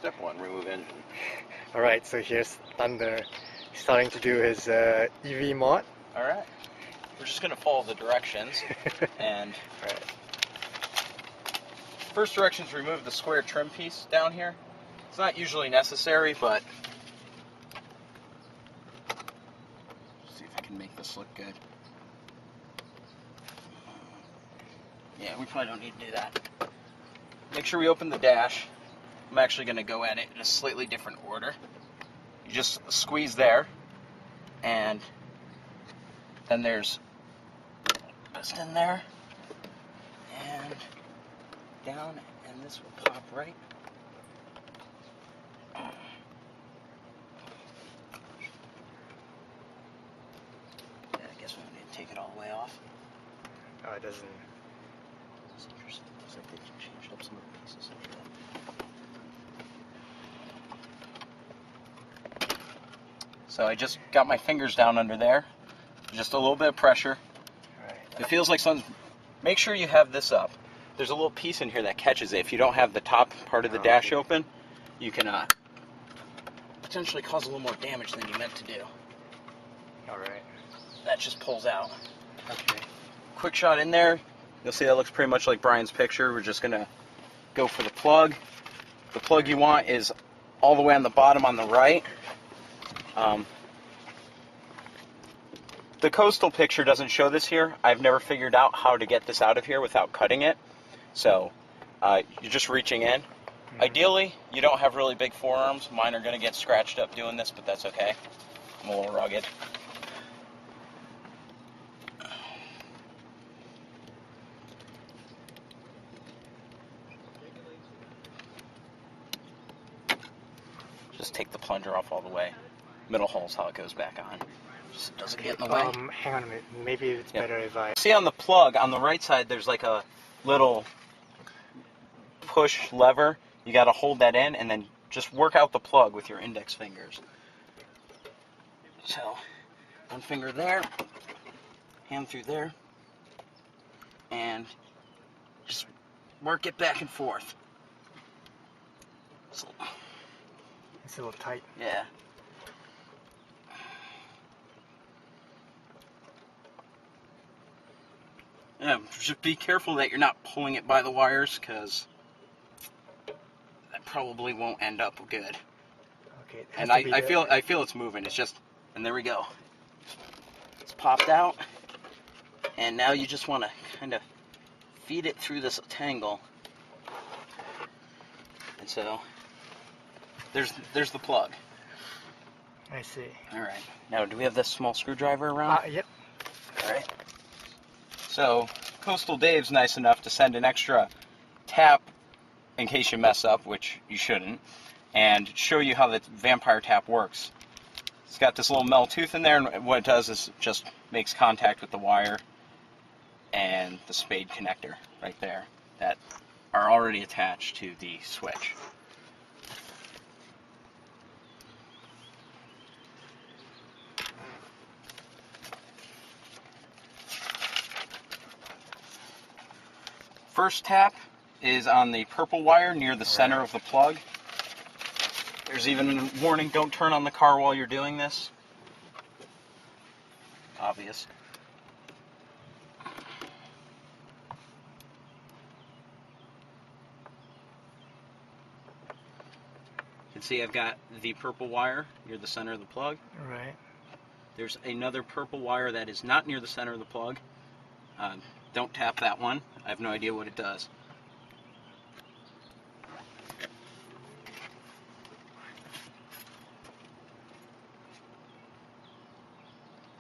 Step 1, remove engine. Alright, so here's Thunder starting to do his EV mod. Alright. We're just going to follow the directions. And Alright. first direction is remove the square trim piece down here. It's not usually necessary, but see if I can make this look good. Yeah, we probably don't need to do that. Make sure we open the dash. I'm actually going to go at it in a slightly different order. You just squeeze there, and then there's just in there, and down, and this will pop right. Yeah, I guess we don't need to take it all the way off. Oh, it doesn't. It's interesting. Looks like they changed up some of the pieces. So I just got my fingers down under there. Just a little bit of pressure. Right. If it feels like something, make sure you have this up. There's a little piece in here that catches it. If you don't have the top part of the dash open, you can potentially cause a little more damage than you meant to do. Alright. That just pulls out. Okay. Quick shot in there. You'll see that looks pretty much like Brian's picture. We're just going to go for the plug. The plug you want is all the way on the bottom on the right. The coastal picture doesn't show this here. I've never figured out how to get this out of here without cutting it. So you're just reaching in. Ideally, you don't have really big forearms. Mine are going to get scratched up doing this, but that's okay. I'm a little rugged. Just take the plunger off all the way. Middle hole's how it goes back on. Just doesn't get in the way. Hang on a minute. Maybe it's better if I... See on the plug, on the right side, there's like a little push lever. You got to hold that in and then just work out the plug with your index fingers. So, one finger there, hand through there, and just work it back and forth. So, It's a little tight. yeah. Yeah, just be careful that you're not pulling it by the wires, because that probably won't end up good. Okay. It has And to be I the- feel it's moving. It's just, and there we go. It's popped out, and now you just want to kind of feed it through this tangle. And so there's the plug. I see. All right. Now, do we have this small screwdriver around? Yep. All right. So, Coastal Dave's nice enough to send an extra tap in case you mess up, which you shouldn't, and show you how the vampire tap works. It's got this little metal tooth in there, and what it does is it just makes contact with the wire and the spade connector right there that are already attached to the switch. First tap is on the purple wire near the center of the plug. There's even a warning, don't turn on the car while you're doing this. Obvious. You can see I've got the purple wire near the center of the plug. Right. There's another purple wire that is not near the center of the plug. Don't tap that one. I have no idea what it does.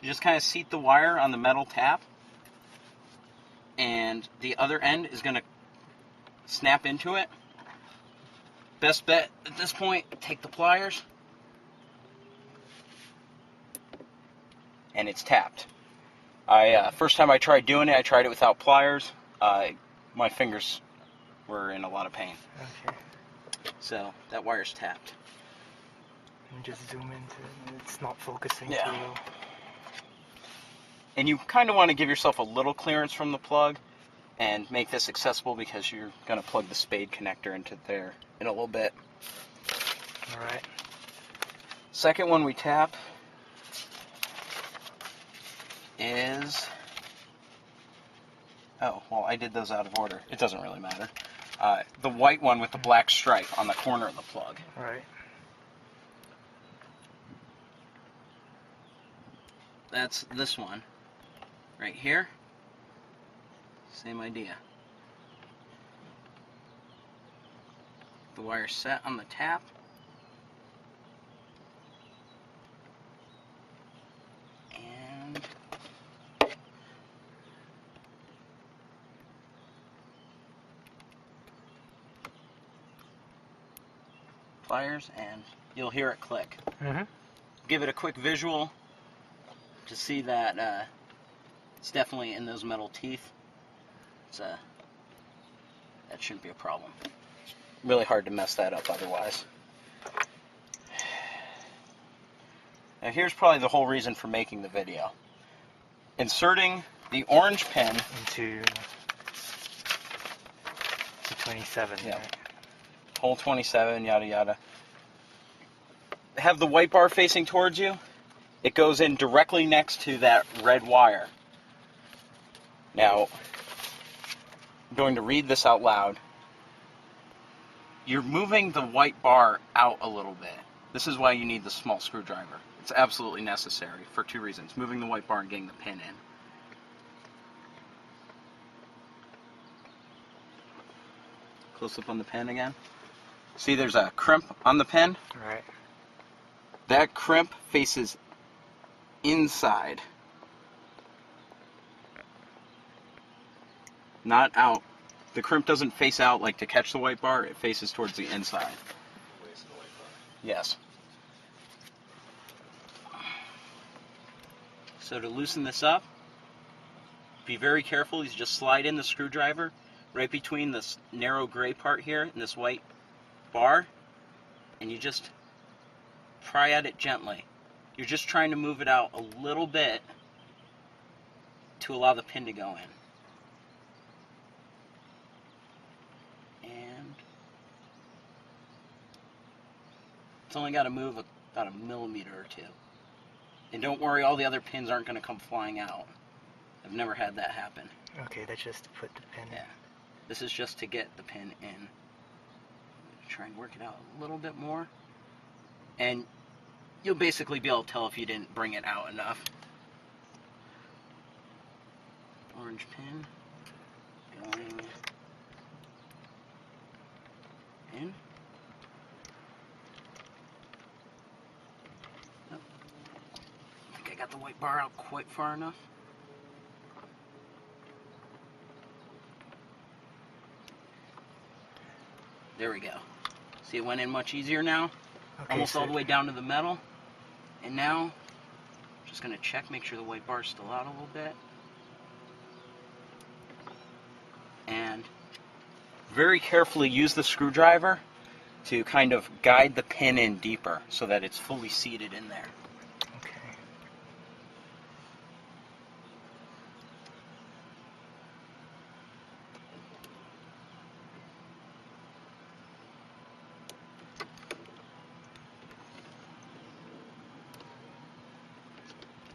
You just kind of seat the wire on the metal tap, and the other end is going to snap into it. Best bet at this point, take the pliers, and it's tapped. First time I tried doing it, I tried it without pliers. My fingers were in a lot of pain. Okay. So that wire's tapped. Let me just zoom into it. It's not focusing Yeah. too well. And you kind of want to give yourself a little clearance from the plug and make this accessible because you're going to plug the spade connector into there in a little bit. Alright. Second one we tap is, oh, well, I did those out of order. It doesn't really matter. The white one with the black stripe on the corner of the plug. Alright. That's this one right here. Same idea. The wire set on the tap. And pliers, and you'll hear it click. Mm-hmm. Give it a quick visual to see that it's definitely in those metal teeth. That shouldn't be a problem. Really hard to mess that up otherwise. Now here's probably the whole reason for making the video. Inserting the orange pin Into 27. Yeah. Right? hole 27, yada yada. Have the white bar facing towards you. It goes in directly next to that red wire. Now, I'm going to read this out loud. You're moving the white bar out a little bit. This is why you need the small screwdriver. It's absolutely necessary for two reasons. Moving the white bar and getting the pin in. Close up on the pin again. See, there's a crimp on the pin. Right. That crimp faces inside, not out. The crimp doesn't face out like to catch the white bar, it faces towards the inside. Yes. So to loosen this up, be very careful. You just slide in the screwdriver right between this narrow gray part here and this white bar, and you just pry at it gently. You're just trying to move it out a little bit to allow the pin to go in. And it's only got to move about a millimeter or two. And don't worry, all the other pins aren't going to come flying out. I've never had that happen. Okay, that's just to put the pin in. Yeah. This is just to get the pin in. Try and work it out a little bit more. And you'll basically be able to tell if you didn't bring it out enough. Orange pin going in. Nope. I think I got the white bar out quite far enough. There we go. See, it went in much easier now. Okay, Almost so all the way down to the metal. And now, just going to check, make sure the white bar is still out a little bit. And very carefully use the screwdriver to kind of guide the pin in deeper so that it's fully seated in there. Okay.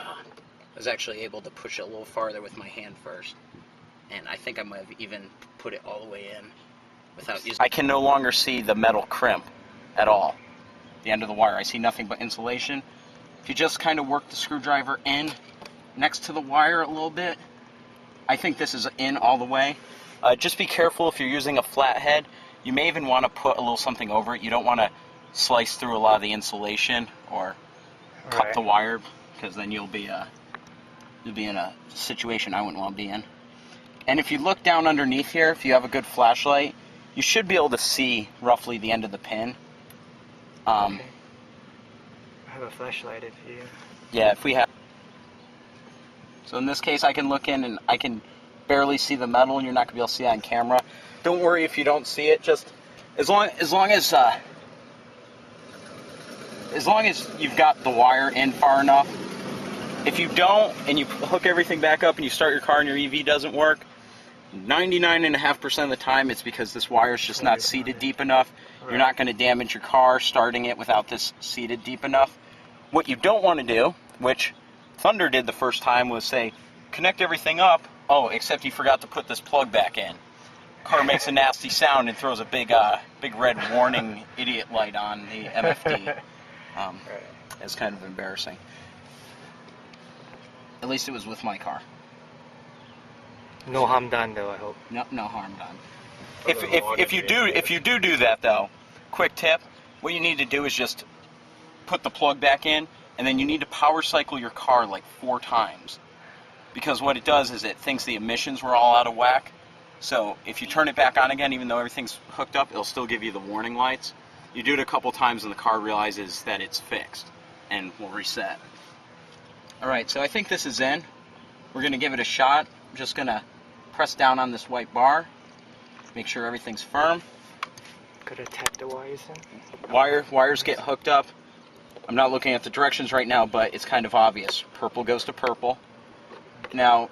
I was actually able to push it a little farther with my hand first. And I think I might have even put it all the way in without using. I can no longer see the metal crimp at all. The end of the wire. I see nothing but insulation. If you just kind of work the screwdriver in next to the wire a little bit, I think this is in all the way. Just be careful if you're using a flathead. You may even want to put a little something over it. You don't want to slice through a lot of the insulation or cut the wire, because then you'll be in a situation I wouldn't want to be in. And if you look down underneath here, if you have a good flashlight, you should be able to see roughly the end of the pin. Okay. I have a flashlight if you... Yeah, if we have... So in this case, I can look in and I can barely see the metal, and you're not going to be able to see it on camera. Don't worry if you don't see it. Just as long as you've got the wire in far enough. If you don't, and you hook everything back up and you start your car and your EV doesn't work, 99.5% of the time, it's because this wire is just not seated deep enough. You're not going to damage your car starting it without this seated deep enough. What you don't want to do, which Thunder did the first time, was say, connect everything up. Oh, except he forgot to put this plug back in. Car makes a nasty sound and throws a big red warning idiot light on the MFD. It's kind of embarrassing. At least it was with my car. No harm done, though, I hope. No harm done. If you do that though, quick tip: what you need to do is just put the plug back in, and then you need to power cycle your car like 4 times, because what it does is it thinks the emissions were all out of whack. So if you turn it back on again, even though everything's hooked up, it'll still give you the warning lights. You do it a couple times, and the car realizes that it's fixed, and will reset. All right, so I think this is in. We're gonna give it a shot. I'm just gonna press down on this white bar, make sure everything's firm. Gotta tap the wires in. Wires get hooked up. I'm not looking at the directions right now, but it's kind of obvious. Purple goes to purple. Now,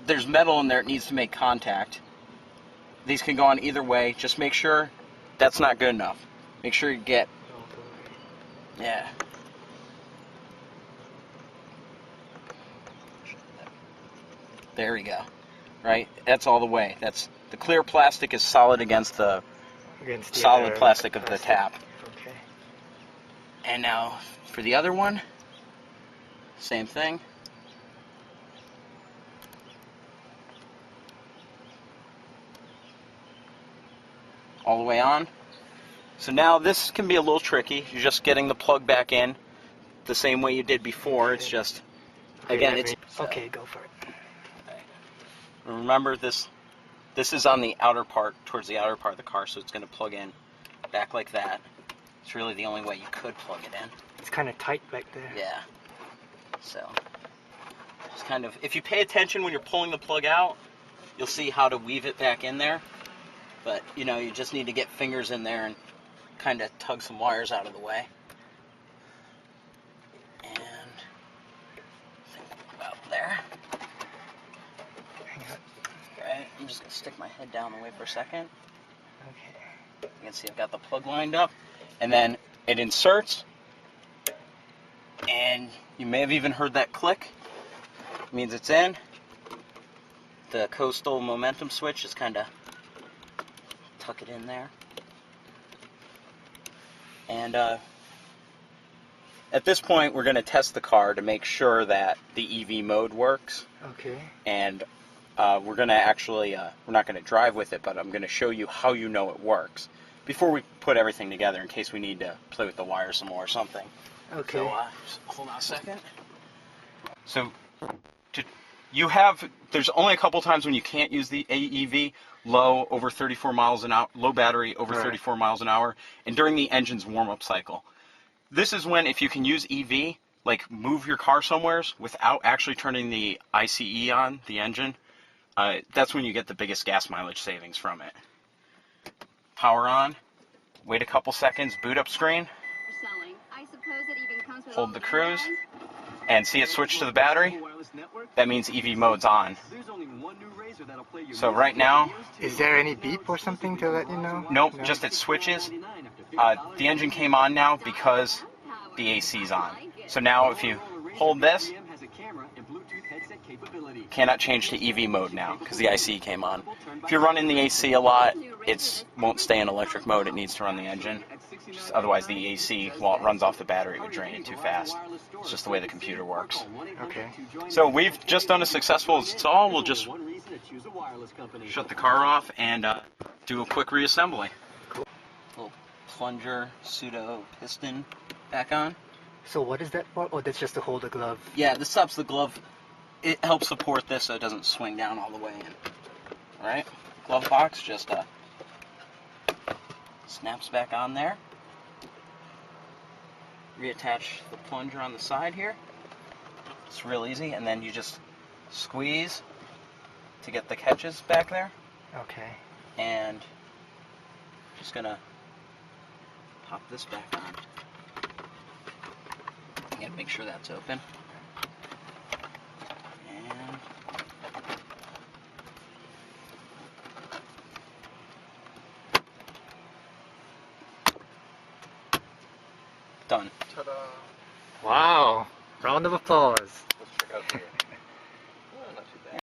there's metal in there, it needs to make contact. These can go on either way. Just make sure that's not good enough. Make sure you get, yeah. There we go. Right? That's all the way. That's the clear plastic is solid against the solid plastic of the tap. Okay. And now for the other one, same thing. All the way on. So now this can be a little tricky. You're just getting the plug back in the same way you did before. It's just, again, it's... Okay, go for it. Remember, this is on the outer part, towards the outer part of the car, so it's going to plug in back like that. It's really the only way you could plug it in. It's kind of tight back there. Yeah. So, it's kind of, if you pay attention when you're pulling the plug out, you'll see how to weave it back in there. But, you know, you just need to get fingers in there and kind of tug some wires out of the way. And about there. Alright, I'm just going to stick my head down the way for a second. Okay. You can see I've got the plug lined up. And then it inserts. And you may have even heard that click. It means it's in. The coastal momentum switch is kind of tuck it in there. And at this point, we're going to test the car to make sure that the EV mode works. Okay. And we're going to actually, we're not going to drive with it, but I'm going to show you how you know it works before we put everything together in case we need to play with the wires some more or something. Okay. So, just hold on a second. So, there's only a couple times when you can't use the AEV, low over 34 miles an hour, low battery over 34 miles an hour, and during the engine's warm-up cycle. This is when, if you can use EV, like move your car somewheres without actually turning the ICE on, the engine, that's when you get the biggest gas mileage savings from it. Power on, wait a couple seconds, boot up screen, hold the cruise, and see it switch to the battery. That means EV mode's on. So right now... Is there any beep or something to let you know? Nope, no? Just it switches. The engine came on now because the AC's on. So now if you hold this, cannot change to EV mode now because the IC came on. If you're running the AC a lot, it won't stay in electric mode. It needs to run the engine. Otherwise the AC, while it runs off the battery, would drain it too fast. It's just the way the computer works. Okay. So we've just done a successful install. We'll just shut the car off and do a quick reassembly. Cool. Little plunger pseudo piston back on. So what is that for? Oh, that's just to hold the glove. Yeah, this stops the glove. It helps support this so it doesn't swing down all the way in. Alright, glove box just snaps back on there. Reattach the plunger on the side here. It's real easy, and then you just squeeze to get the catches back there. Okay. And just gonna pop this back on. And make sure that's open. And done. Ta-da. Wow! Round of applause. Let's check out the